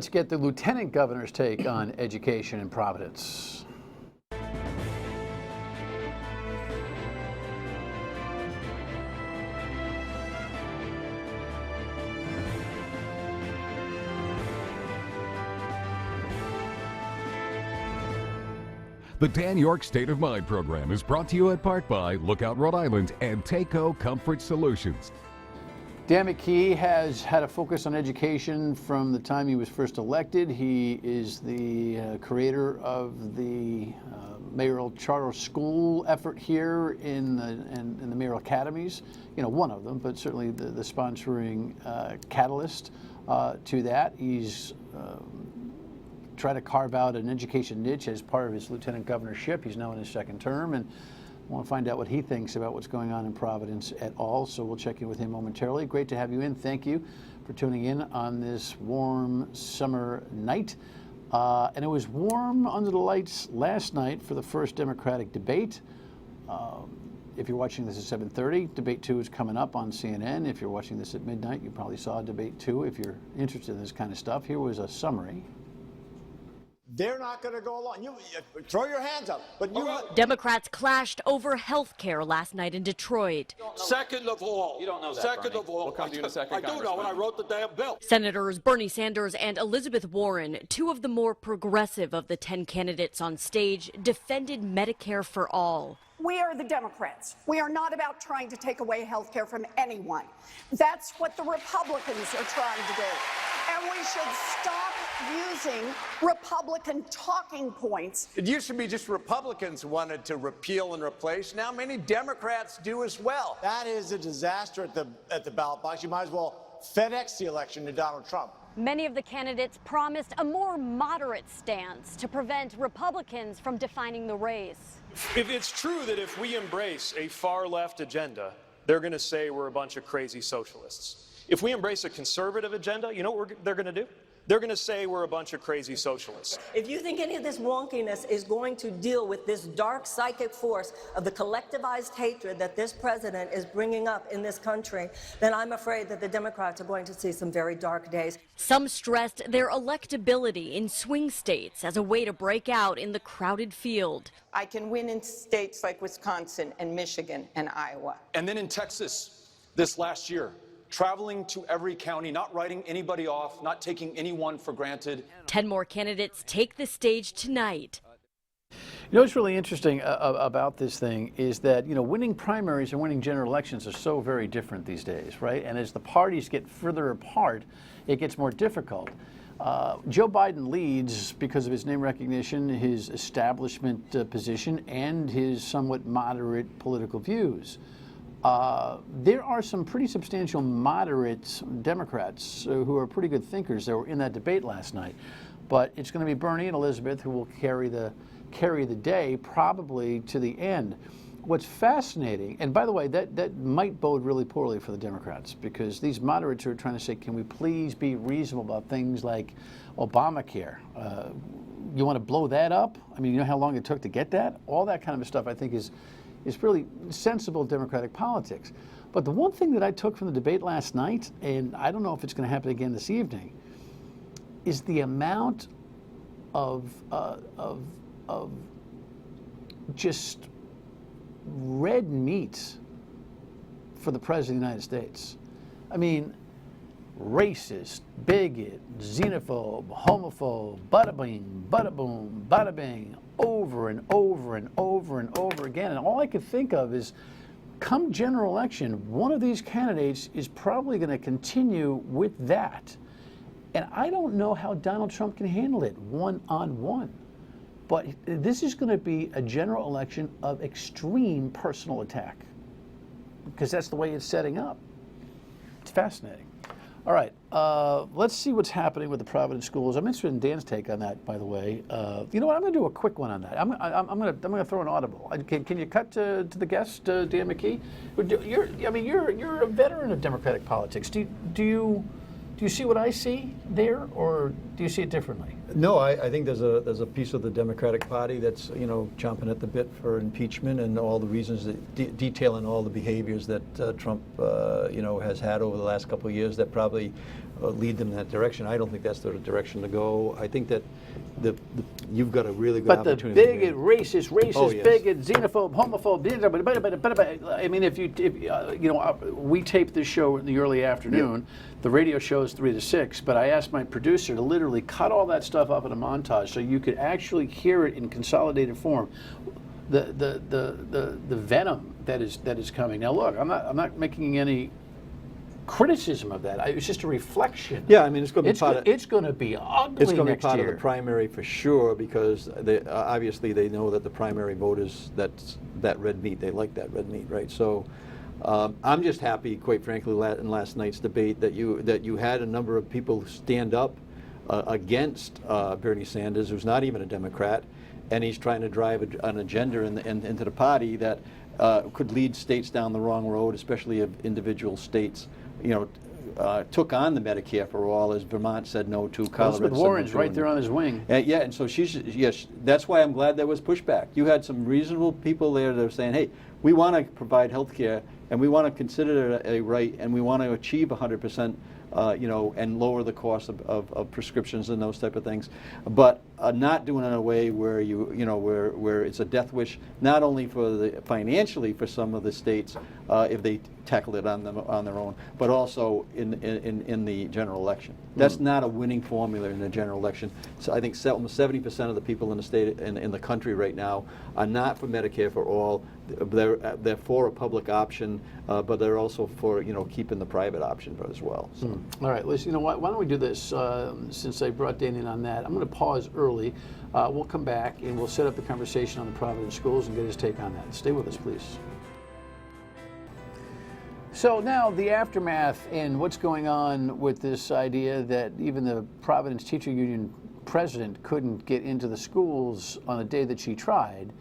let's get the lieutenant governor's take on education in Providence. The Dan York State of Mind program is brought to you in part by Lookout Rhode Island and Taco Comfort Solutions. Dan McKee has had a focus on education from the time he was first elected. He is the creator of the mayoral charter school effort here in the mayoral academies. You know, one of them, but certainly the sponsoring catalyst to that. He's try to carve out an education niche as part of his lieutenant governorship. He's now in his second term, and I want to find out what he thinks about what's going on in Providence at all, so we'll check in with him momentarily. Great to have you in. Thank you for tuning in on this warm summer night. And it was warm under the lights last night for the first Democratic debate. If you're watching this at 7:30, debate 2 is coming up on CNN. If you're watching this at midnight, you probably saw debate 2 if you're interested in this kind of stuff. Here was a summary. They're not going to go along. You throw your hands up. But Democrats clashed over health care last night in Detroit. Second of all, you don't know that, second Bernie. of all, We'll come to you in a second, I do know, and I wrote the damn bill. Senators Bernie Sanders and Elizabeth Warren, two of the more progressive of the 10 candidates on stage, defended Medicare for all. We are the Democrats. We are not about trying to take away health care from anyone. That's what the Republicans are trying to do. And we should stop using Republican talking points. It used to be just Republicans who wanted to repeal and replace. Now many Democrats do as well. That is a disaster at the ballot box. You might as well FedEx the election to Donald Trump. Many of the candidates promised a more moderate stance to prevent Republicans from defining the race. If it's true that if we embrace a far-left agenda, they're going to say we're a bunch of crazy socialists. If we embrace a conservative agenda, you know what they're going to do? They're going to say we're a bunch of crazy socialists. If you think any of this wonkiness is going to deal with this dark psychic force of the collectivized hatred that this president is bringing up in this country, then I'm afraid that the Democrats are going to see some very dark days. Some stressed their electability in swing states as a way to break out in the crowded field. I can win in states like Wisconsin and Michigan and Iowa. And then in Texas this last year, traveling to every county, not writing anybody off, not taking anyone for granted. 10 more candidates take the stage tonight. You know what's really interesting about this thing is that, you know, winning primaries and winning general elections are so very different these days, right? And as the parties get further apart, it gets more difficult. Joe Biden leads because of his name recognition, his establishment position, and his somewhat moderate political views. There are some pretty substantial moderate Democrats who are pretty good thinkers that were in that debate last night. But it's going to be Bernie and Elizabeth who will carry the day probably to the end. What's fascinating, and by the way, that might bode really poorly for the Democrats, because these moderates are trying to say, can we please be reasonable about things like Obamacare? You want to blow that up? I mean, you know how long it took to get that? All that kind of stuff I think is really sensible Democratic politics. But the one thing that I took from the debate last night, and I don't know if it's going to happen again this evening, is the amount of just red meat for the President of the United States. I mean, racist, bigot, xenophobe, homophobe, bada bing, bada boom, bada bing, over and over and over and over again. And all I could think of is, come general election, one of these candidates is probably going to continue with that. And I don't know how Donald Trump can handle it one-on-one. But this is going to be a general election of extreme personal attack, because that's the way it's setting up. It's fascinating. All right, let's see what's happening with the Providence schools. I'm interested in Dan's take on that, by the way. You know what? I'm going to do a quick one on that. I'm going to throw an audible. Can you cut to the guest, Dan McKee? You're a veteran of Democratic politics. Do you see what I see there, or do you see it differently? No, I think there's a piece of the Democratic Party that's, you know, chomping at the bit for impeachment and all the reasons that detailing all the behaviors that Trump, has had over the last couple of years that probably lead them in that direction. I don't think that's the direction to go. I think that you've got a really good but the opportunity. bigot, racist, Oh, yes. bigot, xenophobe, homophobe. I mean, if you know, we tape this show in the early afternoon. Yeah. The radio show is 3 to 6. But I asked my producer to literally cut all that stuff up in a montage so you could actually hear it in consolidated form. The venom that is coming. Now, look, I'm not making any criticism of that. It's just a reflection. Yeah, I mean, it's going to be it's going to be ugly. It's going to be next part year. of the primary for sure, because obviously they know that the primary voters, that's that red meat. They like that red meat, right? So I'm just happy, quite frankly, in last night's debate that you had a number of people stand up against Bernie Sanders, who's not even a Democrat, and he's trying to drive an agenda into the party that could lead states down the wrong road, especially if individual states, took on the Medicare for all, as Vermont said no to. Elizabeth Warren's right there on his wing. Yeah, and so that's why I'm glad there was pushback. You had some reasonable people there that were saying, hey, we want to provide health care, and we want to consider it a right, and we want to achieve 100%, and lower the cost of prescriptions and those type of things, but not doing it in a way where where it's a death wish, not only for financially for some of the states if they tackle it on their own, but also in the general election. That's not a winning formula in the general election. So I think almost 70% of the people in the state in the country right now are not for Medicare for all. They're for a public option, but they're also for keeping the private option as well. So. All right, listen. You know what? Why don't we do this? Since I brought Dan in on that, I'm going to pause early. We'll come back and we'll set up the conversation on the Providence schools and get his take on that. Stay with us, please. So now the aftermath and what's going on with this idea that even the Providence Teacher Union president couldn't get into the schools on the day that she tried,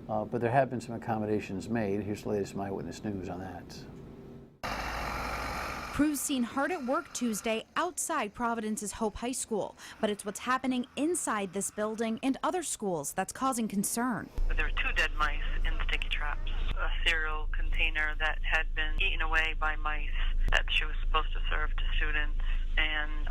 but there have been some accommodations made. Here's the latest from Eyewitness News on that. Crews seen hard at work Tuesday outside Providence's Hope High School, but it's what's happening inside this building and other schools that's causing concern. There were 2 dead mice in sticky traps, a cereal container that had been eaten away by mice that she was supposed to serve to students, and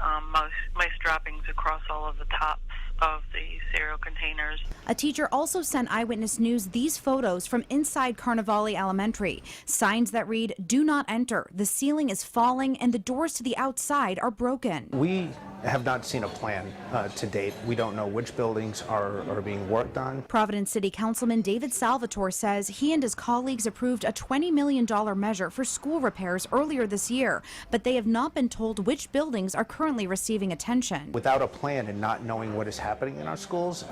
mice droppings across all of the tops of the cereal containers. A teacher also sent Eyewitness News these photos from inside Carnivale Elementary. Signs that read, "Do not enter." The ceiling is falling and the doors to the outside are broken. We have not seen a plan to date. We don't know which buildings are being worked on. Providence City Councilman David Salvatore says he and his colleagues approved a $20 million measure for school repairs earlier this year, but they have not been told which buildings are currently receiving attention. Without a plan and not knowing what is happening in our schools,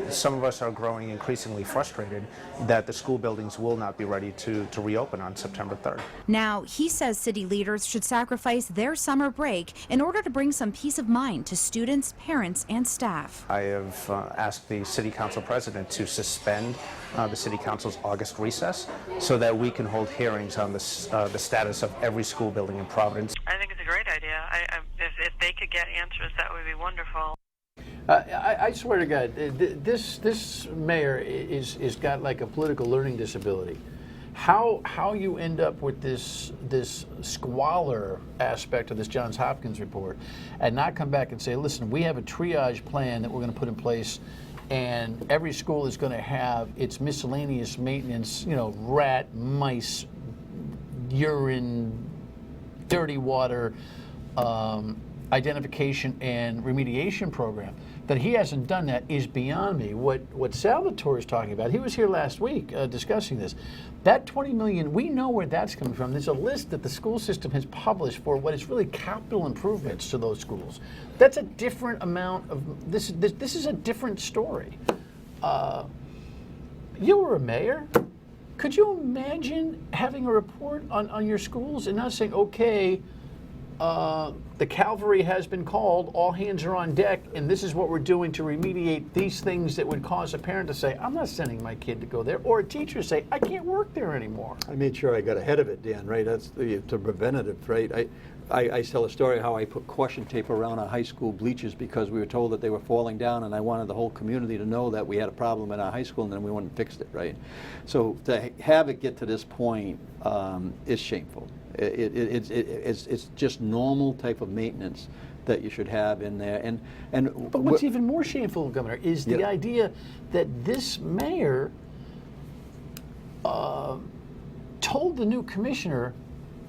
some of us are growing increasingly frustrated that the school buildings will not be ready to reopen on September 3rd. Now, he says city leaders should sacrifice their summer break in order to bring some peace of mind to students, parents, and staff. I have asked the City Council President to suspend the City Council's August recess so that we can hold hearings on the status of every school building in Providence. I think it's a great idea. If they could get answers, that would be wonderful. I swear to God, this mayor is got like a political learning disability. How you end up with this squalor aspect of this Johns Hopkins report and not come back and say, listen, we have a triage plan that we're going to put in place, and every school is going to have its miscellaneous maintenance, rat, mice, urine, dirty water, identification and remediation program. That he hasn't done that is beyond me. What Salvatore is talking about, he was here last week discussing this. That $20 million, we know where that's coming from. There's a list that the school system has published for what is really capital improvements to those schools. That's a different amount of, this is a different story. You were a mayor. Could you imagine having a report on your schools and not saying, okay, the cavalry has been called, all hands are on deck, and this is what we're doing to remediate these things that would cause a parent to say, I'm not sending my kid to go there, or a teacher say, I can't work there anymore. I made sure I got ahead of it, Dan, right? That's to preventative, right? I tell a story how I put caution tape around our high school bleachers because we were told that they were falling down, and I wanted the whole community to know that we had a problem in our high school, and then we went and fixed it, right? So to have it get to this point is shameful. It's just normal type of maintenance that you should have in there. But what's even more shameful, Governor, is the idea that this mayor told the new commissioner,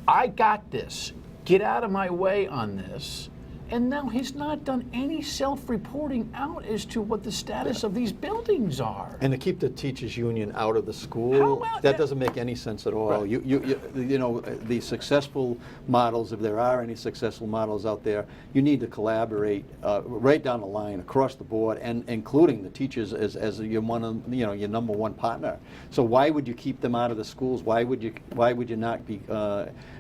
I got this, get out of my way on this, and now he's not done any self-reporting out as to what the status of these buildings are. And to keep the teachers union out of the school, that doesn't make any sense at all. Right. You know, the successful models, if there are any successful models out there, you need to collaborate right down the line, across the board, and including the teachers as your your number one partner. So why would you keep them out of the schools? Why would you not be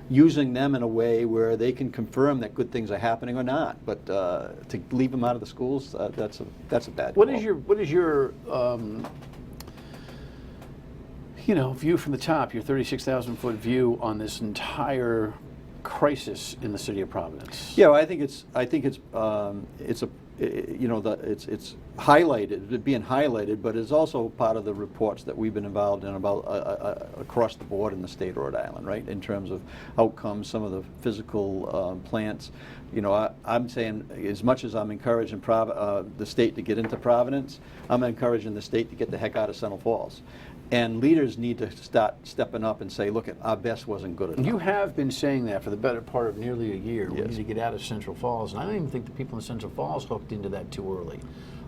using them in a way where they can confirm that good things are happening or not? But to leave them out of the schools, that's a bad call. What is your view from the top, your 36,000-foot view on this entire crisis in the city of Providence? Yeah, well, I think it's highlighted, being highlighted, but it's also part of the reports that we've been involved in about across the board in the state of Rhode Island, right? In terms of outcomes, some of the physical plants. You know, I'm saying as much as I'm encouraging the state to get into Providence, I'm encouraging the state to get the heck out of Central Falls. And leaders need to start stepping up and say, look, our best wasn't good enough. You have been saying that for the better part of nearly a year. Yes. We need to get out of Central Falls, and I don't even think the people in Central Falls hooked into that too early.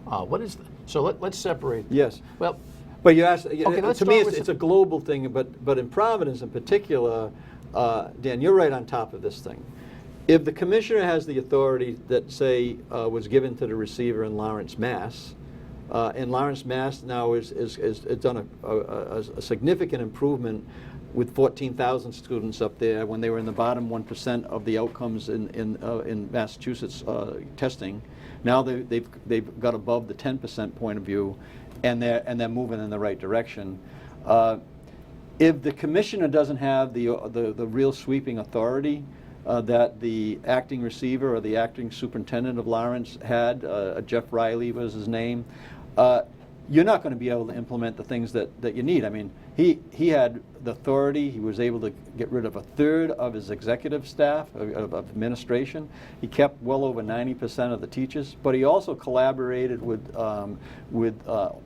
Let's separate. Yes. Well, but you asked. Okay, to me, it's a global thing. But in Providence, in particular, Dan, you're right on top of this thing. If the commissioner has the authority that, say, was given to the receiver in Lawrence, Mass. And Lawrence, Mass. now has done a significant improvement with 14,000 students up there when they were in the bottom 1% of the outcomes in Massachusetts testing. Now they've got above the 10% point of view, and they're moving in the right direction. If the commissioner doesn't have the real sweeping authority that the acting receiver or the acting superintendent of Lawrence had, Jeff Riley was his name, you're not going to be able to implement the things that you need. I mean, he had the authority. He was able to get rid of a third of his executive staff, of administration. He kept well over 90% of the teachers, but he also collaborated with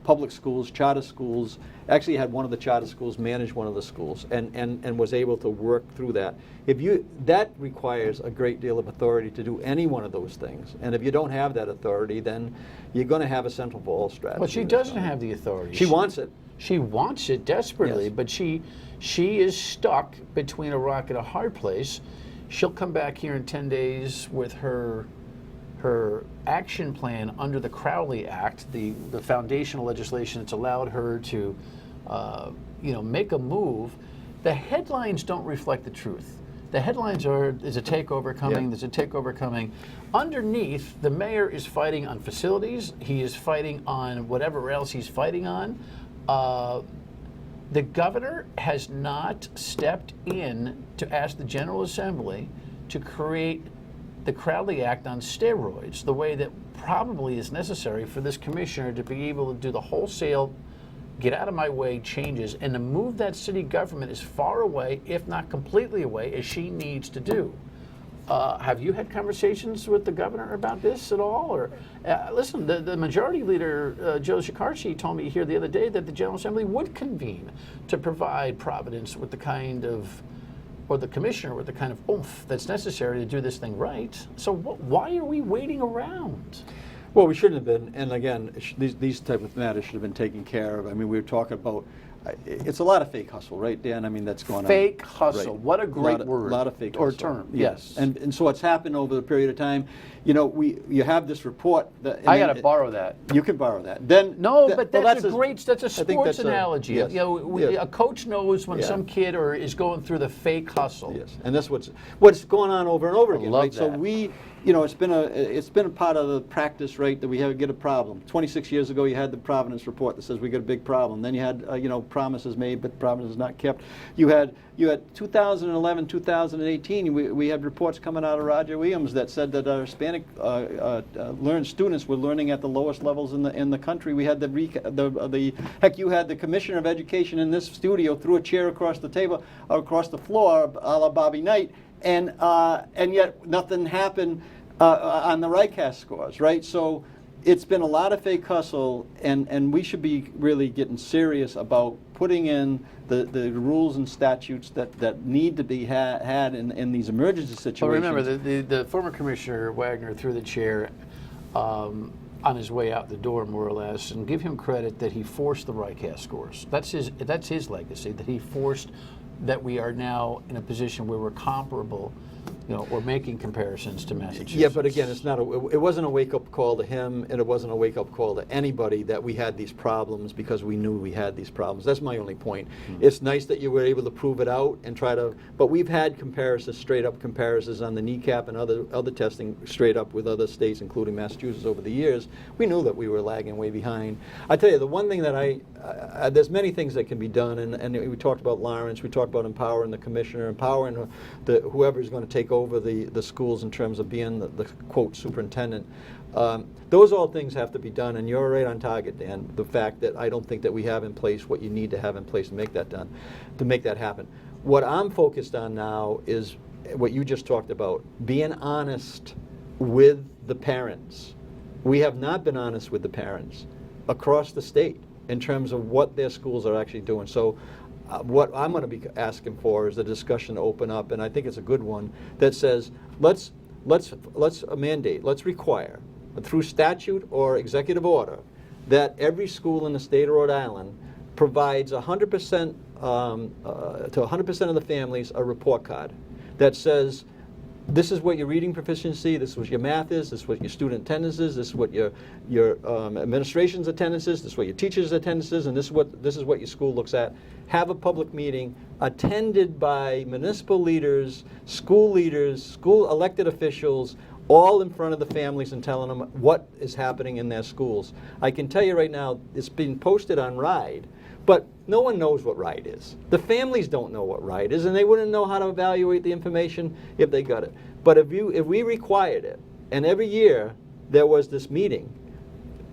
public schools, charter schools. Actually had one of the charter schools manage one of the schools and was able to work through that. That requires a great deal of authority to do any one of those things. And if you don't have that authority, then you're going to have a Central Falls strategy. But she doesn't have the authority. She wants it. She wants it desperately, yes. But she is stuck between a rock and a hard place. She'll come back here in 10 days with her action plan under the Crowley Act, the foundational legislation that's allowed her to make a move. The headlines don't reflect the truth. The headlines are, there's a takeover coming, there's a takeover coming. Underneath, the mayor is fighting on facilities. He is fighting on whatever else he's fighting on. The governor has not stepped in to ask the General Assembly to create the Crowley Act on steroids, the way that probably is necessary for this commissioner to be able to do the wholesale get out of my way changes and to move that city government as far away, if not completely away, as she needs to do. Have you had conversations with the governor about this at all? Or listen, the majority leader, Joe Shekarchi, told me here the other day that the General Assembly would convene to provide Providence with the kind of, or the commissioner with the kind of oomph that's necessary to do this thing right. So why are we waiting around? Well, we shouldn't have been, and again, these type of matters should have been taken care of. I mean, we were talking about, it's a lot of fake hustle, right, Dan? I mean, that's going on. Fake hustle, right. What a great word. A lot of fake or hustle. Term, yes. And so what's happened over the period of time, you have this report. I got to borrow that. You can borrow that. Then that's a sports analogy. Yes. A coach knows when some kid is going through the fake hustle. Yes, and that's what's going on over and over again. Love right? that. So you know, it's been a part of the practice, right, that we get a problem. 26 years ago, you had the Providence report that says we got a big problem. Then you had, you know, promises made, but promises not kept. You had 2011, 2018. We had reports coming out of Roger Williams that said that our Hispanic students were learning at the lowest levels in the country. We had heck, you had the Commissioner of Education in this studio threw a chair across the table, across the floor, a la Bobby Knight. And yet nothing happened on the RICAS scores, right? So it's been a lot of fake hustle, and we should be really getting serious about putting in the rules and statutes that need to be had in these emergency situations. Well, remember, the former Commissioner Wagner threw the chair on his way out the door, more or less, and give him credit that he forced the RICAS scores. That's his legacy, that he forced that we are now in a position where we're comparable, you know, we're making comparisons to Massachusetts. Yeah, but again, it wasn't a wake-up call to him, and it wasn't a wake-up call to anybody that we had these problems because we knew we had these problems. That's my only point. It's nice that you were able to prove it out and but we've had comparisons, straight-up comparisons on the kneecap and other testing straight up with other states, including Massachusetts, over the years. We knew that we were lagging way behind. I tell you, the one thing that there's many things that can be done, and we talked about Lawrence, we talked about empowering the commissioner, empowering whoever is going to take over the schools in terms of being the quote superintendent. Those all things have to be done, and you're right on target, Dan. The fact that I don't think that we have in place what you need to have in place to make that happen. What I'm focused on now is what you just talked about, being honest with the parents. We have not been honest with the parents across the state in terms of what their schools are actually doing. So what I'm going to be asking for is a discussion to open up, and I think it's a good one, that says let's mandate, let's require through statute or executive order that every school in the state of Rhode Island provides 100% to 100% of the families a report card that says, this is what your reading proficiency, this is what your math is, this is what your student attendance is, this is what your administration's attendance is, this is what your teachers' attendance is, and this is what your school looks at. Have a public meeting attended by municipal leaders, school elected officials, all in front of the families and telling them what is happening in their schools. I can tell you right now, it's been posted on RIDE, but no one knows what RIDE is. The families don't know what RIDE is, and they wouldn't know how to evaluate the information if they got it. But if we required it, and every year there was this meeting,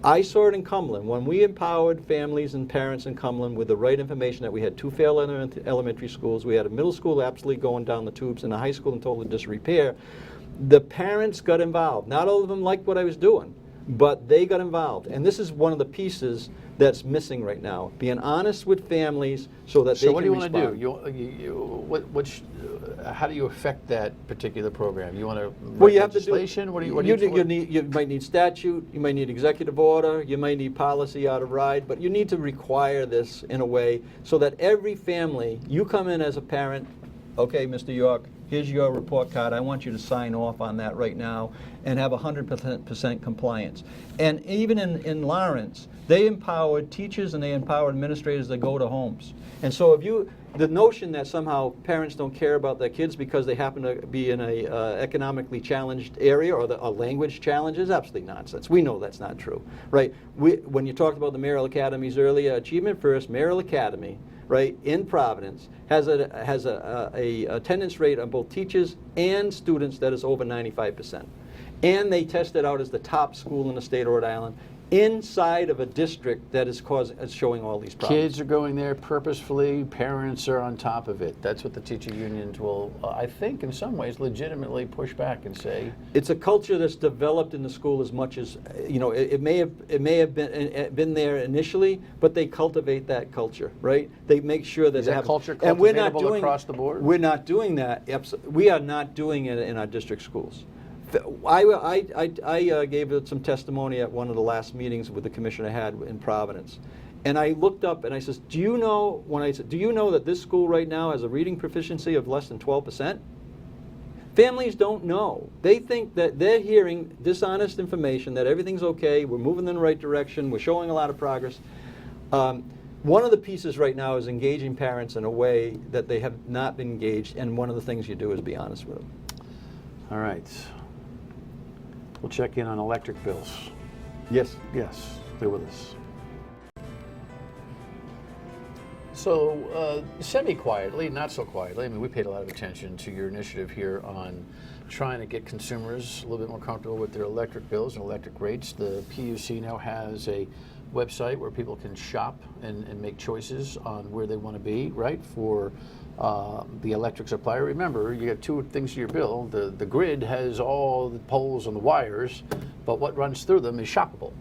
I saw it in Cumberland when we empowered families and parents in Cumberland with the right information, that we had 2 failed elementary schools, we had a middle school absolutely going down the tubes, and a high school in total disrepair. The parents got involved. Not all of them liked what I was doing, but they got involved. And this is one of the pieces that's missing right now, being honest with families so that they can respond. So what do you want to do? How do you affect that particular program? You want to write legislation? You might need statute, you might need executive order, you might need policy out of RIDE, but you need to require this in a way so that every family, you come in as a parent, okay, Mr. York, here's your report card. I want you to sign off on that right now and have 100% compliance. And even in Lawrence, they empowered teachers and they empowered administrators that go to homes. And so the notion that somehow parents don't care about their kids because they happen to be in a economically challenged area or a language challenge is absolutely nonsense. We know that's not true, right? When you talked about the Merrill Academies earlier, Achievement First, Merrill Academy, right, in Providence, has a attendance rate on both teachers and students that is over 95%. And they tested out as the top school in the state of Rhode Island inside of a district that is showing all these problems. Kids are going there purposefully, parents are on top of it. That's what the teacher unions will, I think, in some ways, legitimately push back and say. It's a culture that's developed in the school as much as, it may have been there initially, but they cultivate that culture, right? They make sure that is they that have culture cultivatable and we're not doing, across the board? We're not doing that. We are not doing it in our district schools. I gave some testimony at one of the last meetings with the commissioner had in Providence, and I looked up and I says, do you know that this school right now has a reading proficiency of less than 12%? Families don't know. They think that they're hearing dishonest information, that everything's okay, we're moving in the right direction, we're showing a lot of progress. One of the pieces right now is engaging parents in a way that they have not been engaged, and one of the things you do is be honest with them. All right. We'll check in on electric bills. Yes. Yes, they're with us. So, semi-quietly, not so quietly, I mean, we paid a lot of attention to your initiative here on trying to get consumers a little bit more comfortable with their electric bills and electric rates. The PUC now has a website where people can shop and make choices on where they want to be, right, for the electric supplier. Remember, you got two things to your bill. The grid has all the poles and the wires, but what runs through them is shoppable.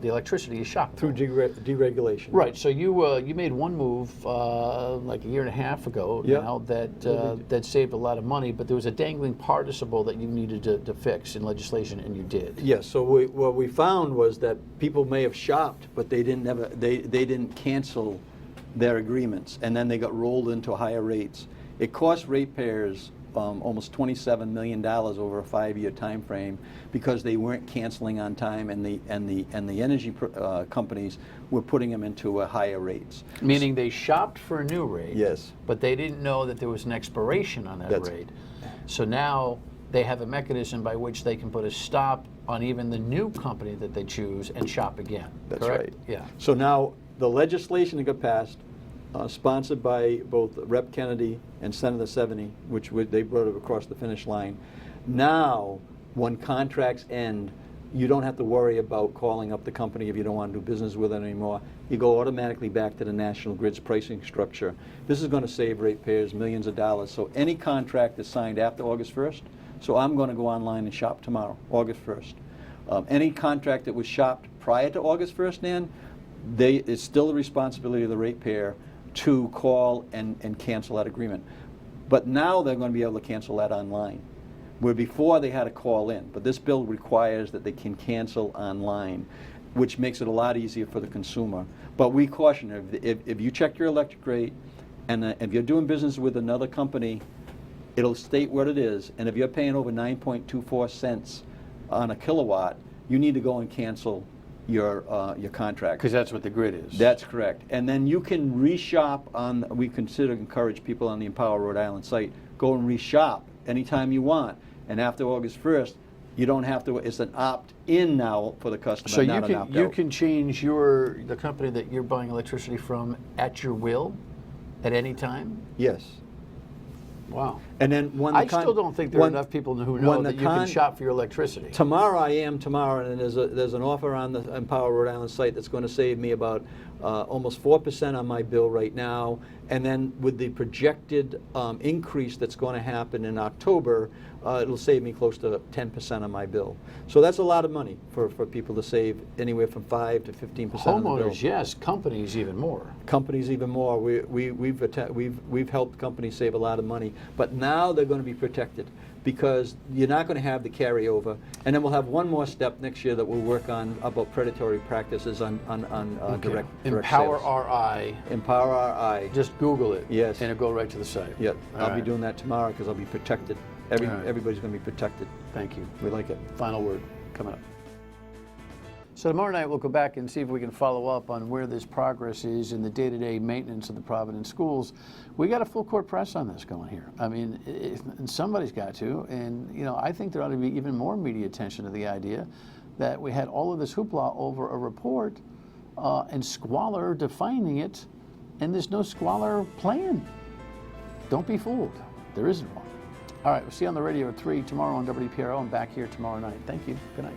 The electricity is shoppable. Through deregulation. Right. So you made one move like a year and a half ago now that saved a lot of money, but there was a dangling participle that you needed to fix in legislation, and you did. Yes. So what we found was that people may have shopped, but they didn't cancel their agreements, and then they got rolled into higher rates. It cost ratepayers almost $27 million over a 5-year time frame because they weren't canceling on time, and the energy companies were putting them into higher rates. Meaning they shopped for a new rate. Yes. But they didn't know that there was an expiration on that rate. So now they have a mechanism by which they can put a stop on even the new company that they choose and shop again. That's correct? right. Yeah. So now the legislation that got passed, sponsored by both Rep. Kennedy and Senator 70, which they brought it across the finish line. Now, when contracts end, you don't have to worry about calling up the company if you don't want to do business with it anymore. You go automatically back to the National Grid's pricing structure. This is going to save ratepayers millions of dollars. So any contract that's signed after August 1st, so I'm going to go online and shop tomorrow, August 1st. Any contract that was shopped prior to August 1st, Nan, it's still the responsibility of the ratepayer to call and cancel that agreement. But now they're going to be able to cancel that online, where before they had to call in. But this bill requires that they can cancel online, which makes it a lot easier for the consumer. But we caution, if you check your electric rate, and if you're doing business with another company, it'll state what it is. And if you're paying over 9.24 cents on a kilowatt, you need to go and cancel your contract. Because that's what the grid is. That's correct. And then you can reshop on, we encourage people on the Empower Rhode Island site, go and reshop anytime you want. And after August 1st, you don't have to, it's an opt-in now for the customer, so not an opt-out. you can change the company that you're buying electricity from at your will at any time? Yes. Wow. And then when I still don't think there are enough people who know that you can shop for your electricity. Tomorrow, and there's an offer on the Empower Rhode Island site that's going to save me about almost 4% on my bill right now. And then with the projected increase that's going to happen in October, it'll save me close to 10% on my bill. So that's a lot of money for people to save anywhere from 5 to 15% on the bill. Homeowners, yes. Companies, even more. Companies, even more. We've helped companies save a lot of money. But now they're going to be protected because you're not going to have the carryover. And then we'll have one more step next year that we'll work on about predatory practices on direct Empower sales. RI. Empower RI. Just Google it. Yes. And it'll go right to the site. Yeah. I'll be right. doing that tomorrow because I'll be protected. Everybody's going to be protected. Thank you. We like it. Final word coming up. So tomorrow night we'll go back and see if we can follow up on where this progress is in the day-to-day maintenance of the Providence schools. We got a full court press on this going here. I mean, and somebody's got to, and I think there ought to be even more media attention to the idea that we had all of this hoopla over a report and squalor defining it, and there's no squalor plan. Don't be fooled. There isn't one. All right, we'll see you on the radio at 3 tomorrow on WPRO and back here tomorrow night. Thank you. Good night.